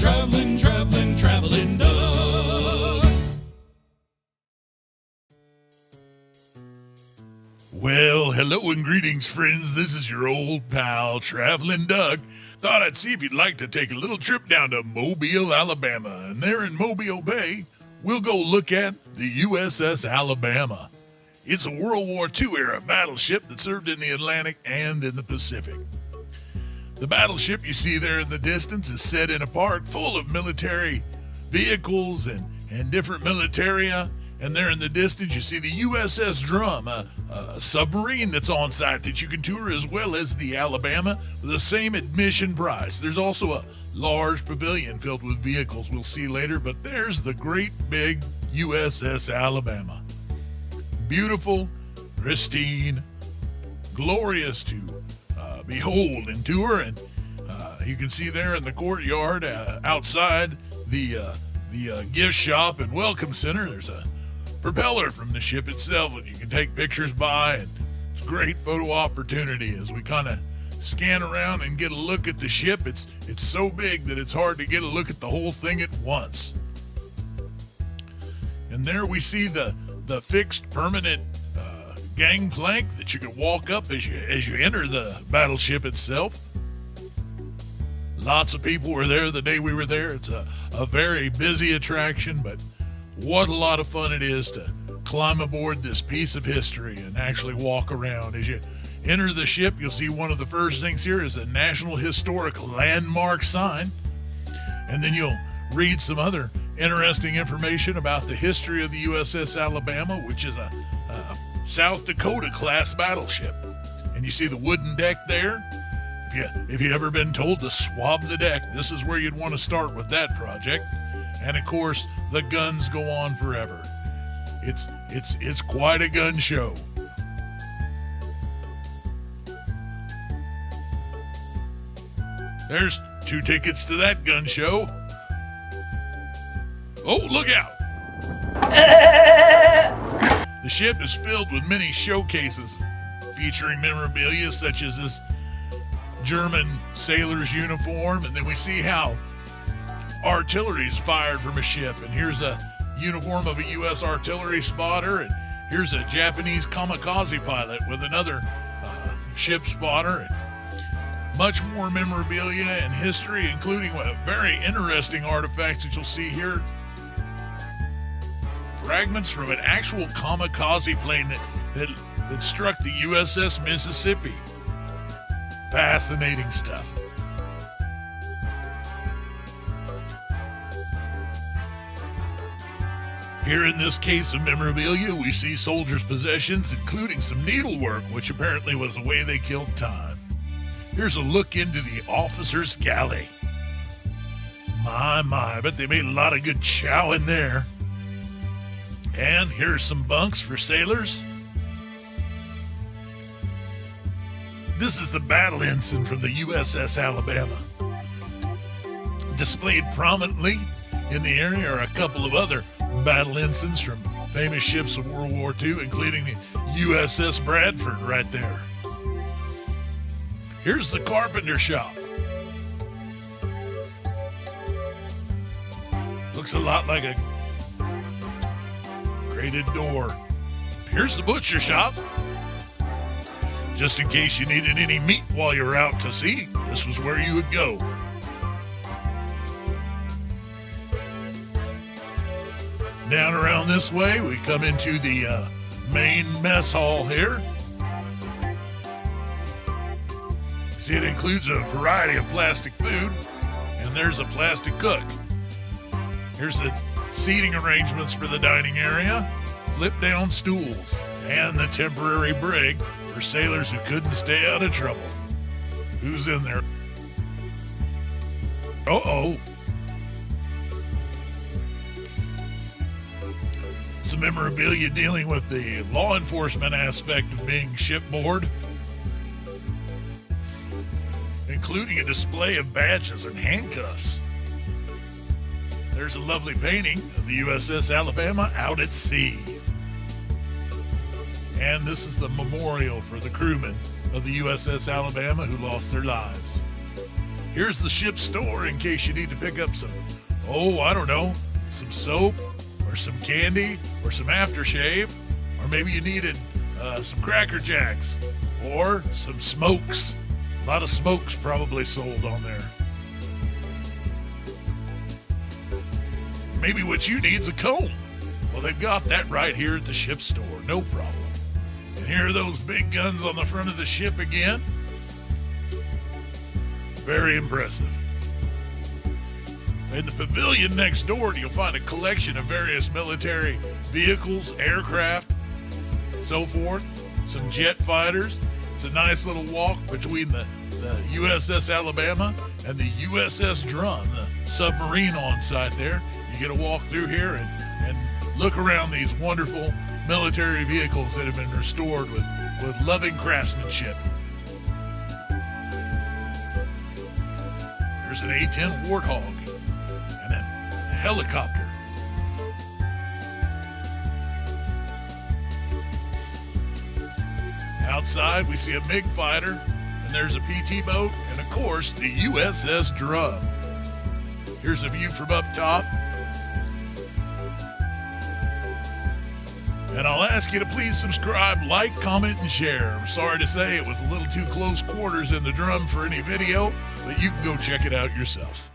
Travelin Dug. Well, hello and greetings, friends. This is your old pal, Travelin Dug. Thought I'd see if you'd like to take a little trip down to Mobile, Alabama. And there in Mobile Bay, we'll go look at the USS Alabama. It's a World War II era battleship that served in the Atlantic and in the Pacific. The battleship you see there in the distance is set in a park full of military vehicles and different militaria. And there in the distance, you see the USS Drum, a submarine that's on site that you can tour, as well as the Alabama for the same admission price. There's also a large pavilion filled with vehicles we'll see later, but there's the great big USS Alabama. Beautiful, pristine, glorious to behold and tour. And you can see there in the courtyard outside the gift shop and welcome center, there's a propeller from the ship itself that you can take pictures by, and it's a great photo opportunity as we kind of scan around and get a look at the ship. It's so big that it's hard to get a look at the whole thing at once. And there we see the fixed permanent gangplank that you can walk up as you enter the battleship itself. Lots of people were there the day we were there. It's a very busy attraction, but what a lot of fun it is to climb aboard this piece of history and actually walk around. As you enter the ship, you'll see one of the first things here is a National Historic Landmark sign. And then you'll read some other interesting information about the history of the USS Alabama, which is a South Dakota class battleship. And you see the wooden deck there. If you've ever been told to swab the deck, this is where you'd want to start with that project. And of course, the guns go on forever. It's quite a gun show. There's 2 tickets to that gun show. Oh, look out! The ship is filled with many showcases featuring memorabilia such as this German sailor's uniform, and then we see how artillery is fired from a ship, and here's a uniform of a U.S. artillery spotter, and here's a Japanese kamikaze pilot with another ship spotter, and much more memorabilia and history, including very interesting artifacts that you'll see here. Fragments from an actual kamikaze plane that struck the USS Mississippi. Fascinating stuff. Here in this case of memorabilia, we see soldiers' possessions, including some needlework, which apparently was the way they killed time. Here's a look into the officer's galley. My, I bet they made a lot of good chow in there. And here's some bunks for sailors. This is the battle ensign from the USS Alabama. Displayed prominently in the area are a couple of other battle ensigns from famous ships of World War II, including the USS Bradford right there. Here's the carpenter shop. Looks a lot like a grated door. Here's the butcher shop. Just in case you needed any meat while you're out to sea, this was where you would go. Down around this way, we come into the main mess hall here. See, it includes a variety of plastic food, and there's a plastic cook. Here's the seating arrangements for the dining area, flip-down stools, and the temporary brig for sailors who couldn't stay out of trouble. Who's in there? Uh-oh. Some memorabilia dealing with the law enforcement aspect of being shipboard, including a display of badges and handcuffs. There's a lovely painting of the USS Alabama out at sea. And this is the memorial for the crewmen of the USS Alabama who lost their lives. Here's the ship's store in case you need to pick up some, I don't know, some soap or some candy or some aftershave, or maybe you needed some Cracker Jacks or some smokes. A lot of smokes probably sold on there. Maybe what you need is a comb. Well, they've got that right here at the ship's store, no problem. And here are those big guns on the front of the ship again. Very impressive. In the pavilion next door, you'll find a collection of various military vehicles, aircraft, so forth. Some jet fighters. It's a nice little walk between the USS Alabama and the USS Drum, the submarine on site there. You get a walk through here and look around these wonderful military vehicles that have been restored with loving craftsmanship. There's an A-10 Warthog and a helicopter. Outside, we see a MiG fighter, and there's a PT boat, and of course, the USS Drum. Here's a view from up top. And I'll ask you to please subscribe, like, comment, and share. I'm sorry to say it was a little too close quarters in the Drum for any video, but you can go check it out yourself.